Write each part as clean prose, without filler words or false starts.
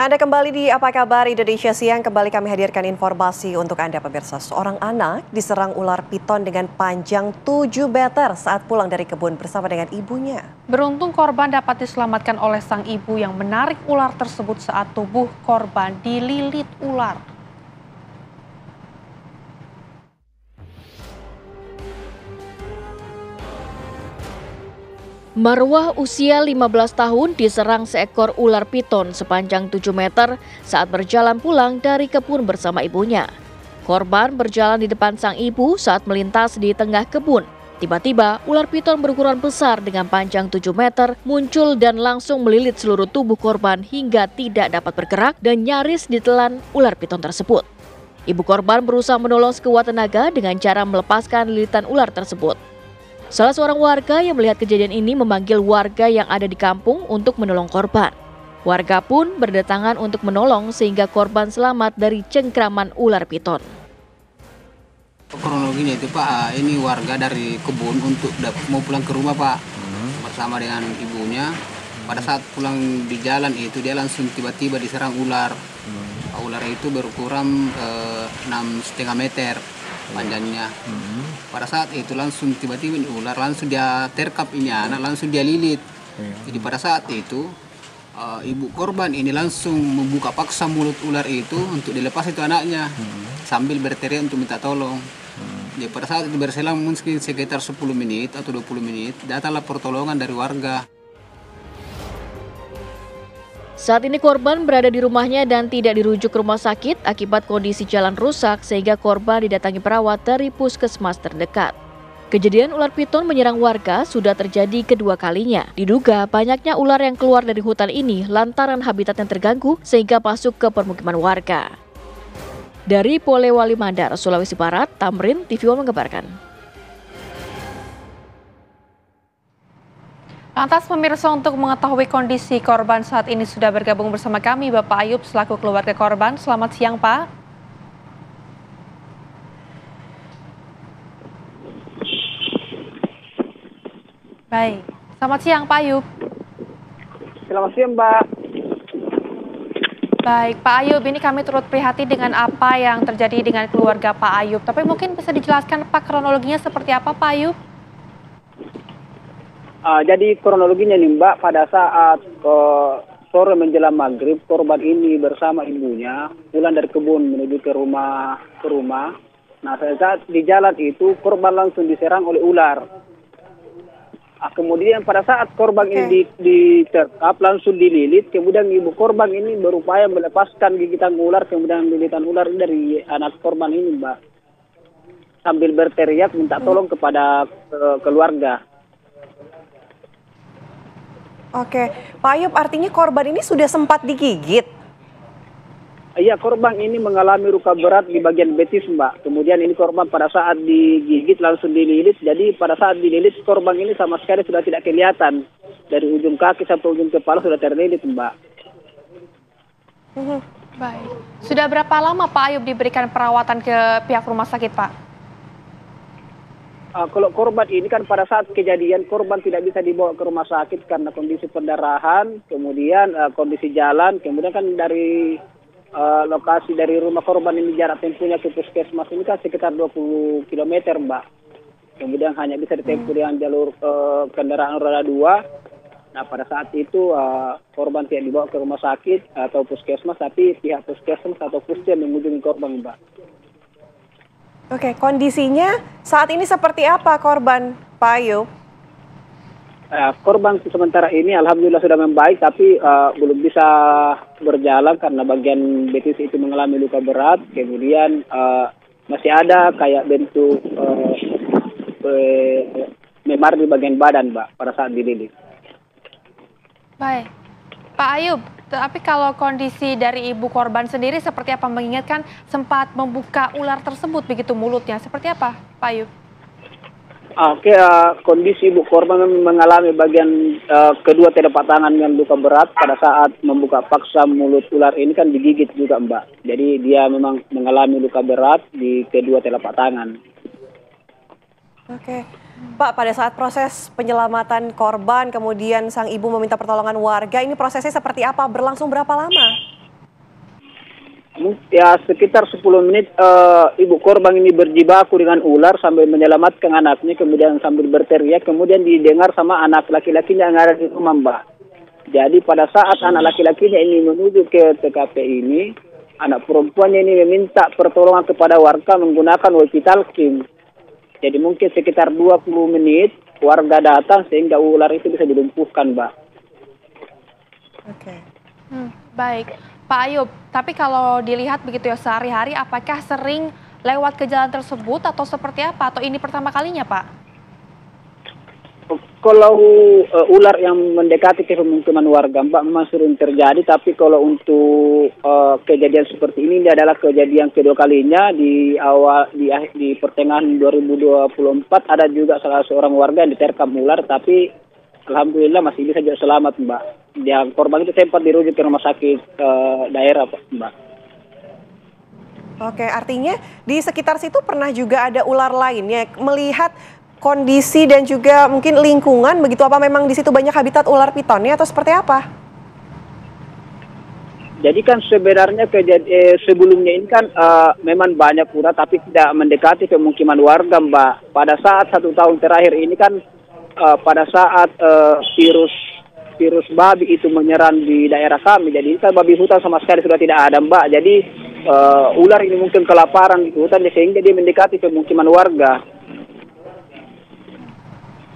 Anda kembali di Apa Kabar Indonesia Siang. Kembali kami hadirkan informasi untuk Anda pemirsa. Seorang anak diserang ular piton dengan panjang 7 meter saat pulang dari kebun bersama dengan ibunya. Beruntung korban dapat diselamatkan oleh sang ibu yang menarik ular tersebut saat tubuh korban dililit ular. Marwah usia 15 tahun diserang seekor ular piton sepanjang 7 meter saat berjalan pulang dari kebun bersama ibunya. Korban berjalan di depan sang ibu saat melintas di tengah kebun. Tiba-tiba ular piton berukuran besar dengan panjang 7 meter muncul dan langsung melilit seluruh tubuh korban hingga tidak dapat bergerak dan nyaris ditelan ular piton tersebut. Ibu korban berusaha menolong sekuat tenaga dengan cara melepaskan lilitan ular tersebut. Salah seorang warga yang melihat kejadian ini memanggil warga yang ada di kampung untuk menolong korban. Warga pun berdatangan untuk menolong sehingga korban selamat dari cengkraman ular piton. Kronologinya itu Pak, ini warga dari kebun untuk mau pulang ke rumah Pak, bersama dengan ibunya. Pada saat pulang di jalan itu dia langsung tiba-tiba diserang ular. Ular itu berukuran 6,5 meter panjangnya. Pada saat itu langsung tiba-tiba ular langsung dia terkap ini anak, langsung dia lilit. Jadi pada saat itu ibu korban ini langsung membuka paksa mulut ular itu untuk dilepas itu anaknya sambil berteriak untuk minta tolong. Jadi pada saat itu berselang mungkin sekitar 10 menit atau 20 menit datanglah pertolongan dari warga. Saat ini korban berada di rumahnya dan tidak dirujuk ke rumah sakit akibat kondisi jalan rusak sehingga korban didatangi perawat dari puskesmas terdekat. Kejadian ular piton menyerang warga sudah terjadi kedua kalinya. Diduga banyaknya ular yang keluar dari hutan ini lantaran habitat yang terganggu sehingga masuk ke permukiman warga. Dari Polewali Mandar, Sulawesi Barat, Tamrin TV One mengabarkan. Lantas pemirsa, untuk mengetahui kondisi korban saat ini sudah bergabung bersama kami Bapak Ayub selaku keluarga korban. Selamat siang Pak. Baik, selamat siang Pak Ayub. Selamat siang Mbak. Baik Pak Ayub, ini kami turut prihatin dengan apa yang terjadi dengan keluarga Pak Ayub. Tapi mungkin bisa dijelaskan Pak kronologinya seperti apa Pak Ayub? Jadi kronologinya nih Mbak, pada saat sore menjelang maghrib, korban ini bersama ibunya pulang dari kebun menuju ke rumah. Nah, saat di jalan itu korban langsung diserang oleh ular. Kemudian pada saat korban ini diterkap langsung dililit, kemudian ibu korban ini berupaya melepaskan gigitan ular, kemudian lilitan ular dari anak korban ini Mbak, sambil berteriak minta tolong kepada keluarga. Oke, Pak Ayub, artinya korban ini sudah sempat digigit? Iya, korban ini mengalami luka berat di bagian betis Mbak. Kemudian ini korban pada saat digigit langsung dililit. Jadi pada saat dililit korban ini sama sekali sudah tidak kelihatan. Dari ujung kaki sampai ujung kepala sudah terlilit Mbak. Baik. Sudah berapa lama Pak Ayub diberikan perawatan ke pihak rumah sakit Pak? Kalau korban ini kan pada saat kejadian korban tidak bisa dibawa ke rumah sakit karena kondisi pendarahan, kemudian kondisi jalan, kemudian kan dari lokasi dari rumah korban ini jarak tempuhnya ke puskesmas ini kan sekitar 20 km Mbak. Kemudian hanya bisa ditempuh dengan jalur kendaraan roda 2. Nah pada saat itu korban tidak dibawa ke rumah sakit atau puskesmas, tapi pihak puskesmas atau puskesmas mengunjungi korban Mbak. Oke, kondisinya saat ini seperti apa korban, Pak Ayub? Korban sementara ini alhamdulillah sudah membaik, tapi belum bisa berjalan karena bagian betis itu mengalami luka berat. Kemudian masih ada kayak bentuk memar di bagian badan, Mbak, pada saat dililit. Baik, Pak Ayub. Tapi kalau kondisi dari ibu korban sendiri seperti apa, mengingatkan sempat membuka ular tersebut begitu mulutnya, seperti apa Pak Ayub? Oke, kondisi ibu korban mengalami bagian kedua telapak tangan yang luka berat pada saat membuka paksa mulut ular ini kan digigit juga Mbak. Jadi dia memang mengalami luka berat di kedua telapak tangan. Oke, Pak, pada saat proses penyelamatan korban, kemudian sang ibu meminta pertolongan warga, ini prosesnya seperti apa? Berlangsung berapa lama? Ya sekitar 10 menit ibu korban ini berjibaku dengan ular sambil menyelamatkan anaknya, kemudian sambil berteriak, kemudian didengar sama anak laki-lakinya yang ada di rumah, Mbak. Jadi pada saat anak laki-lakinya ini menuju ke TKP ini, anak perempuannya ini meminta pertolongan kepada warga menggunakan walkie-talkie. Jadi mungkin sekitar 20 menit warga datang sehingga ular itu bisa dilumpuhkan, Mbak. Oke. Baik, Pak Ayub. Tapi kalau dilihat begitu ya sehari-hari, apakah sering lewat ke jalan tersebut atau seperti apa? Atau ini pertama kalinya, Pak? Kalau ular yang mendekati ke pemukiman warga, Mbak, memang sering terjadi. Tapi kalau untuk kejadian seperti ini adalah kejadian kedua kalinya. Di pertengahan 2024 ada juga salah seorang warga yang diterkam ular, tapi alhamdulillah masih bisa juga selamat, Mbak. Yang korban itu sempat dirujuk ke rumah sakit daerah, Mbak. Oke, artinya di sekitar situ pernah juga ada ular lainnya. Melihat kondisi dan juga mungkin lingkungan begitu, apa memang di situ banyak habitat ular pitonnya atau seperti apa? Jadi kan sebenarnya sebelumnya ini kan memang banyak ular tapi tidak mendekati pemukiman warga, Mbak. Pada saat 1 tahun terakhir ini kan pada saat virus babi itu menyerang di daerah kami, jadi kan babi hutan sama sekali sudah tidak ada, Mbak. Jadi ular ini mungkin kelaparan di hutan sehingga dia mendekati pemukiman warga.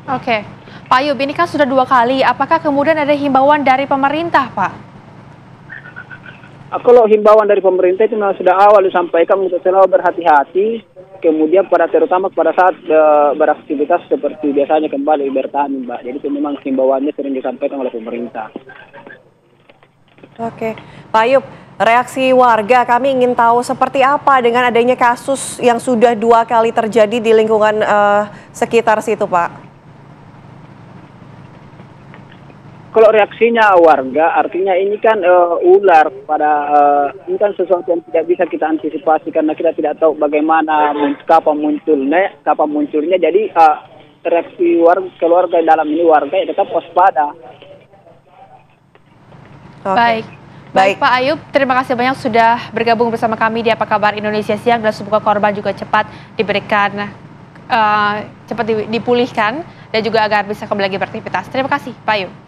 Oke, Pak Ayub, ini kan sudah 2 kali. Apakah kemudian ada himbauan dari pemerintah, Pak? Kalau himbauan dari pemerintah itu memang sudah awal disampaikan untuk selalu berhati-hati, kemudian terutama pada saat beraktivitas seperti biasanya kembali bertani, Mbak. Jadi itu memang himbauannya sering disampaikan oleh pemerintah. Oke, Pak Ayub, reaksi warga kami ingin tahu seperti apa dengan adanya kasus yang sudah 2 kali terjadi di lingkungan sekitar situ, Pak. Kalau reaksinya warga, artinya ini kan ular ini kan sesuatu yang tidak bisa kita antisipasi karena kita tidak tahu bagaimana kapan munculnya. Jadi reaksi keluarga dalam ini warga ya tetap waspada. Baik. Baik Pak Ayub, terima kasih banyak sudah bergabung bersama kami di Apa Kabar Indonesia Siang, dan semoga korban juga cepat diberikan cepat dipulihkan dan juga agar bisa kembali lagi beraktivitas. Terima kasih Pak Ayub.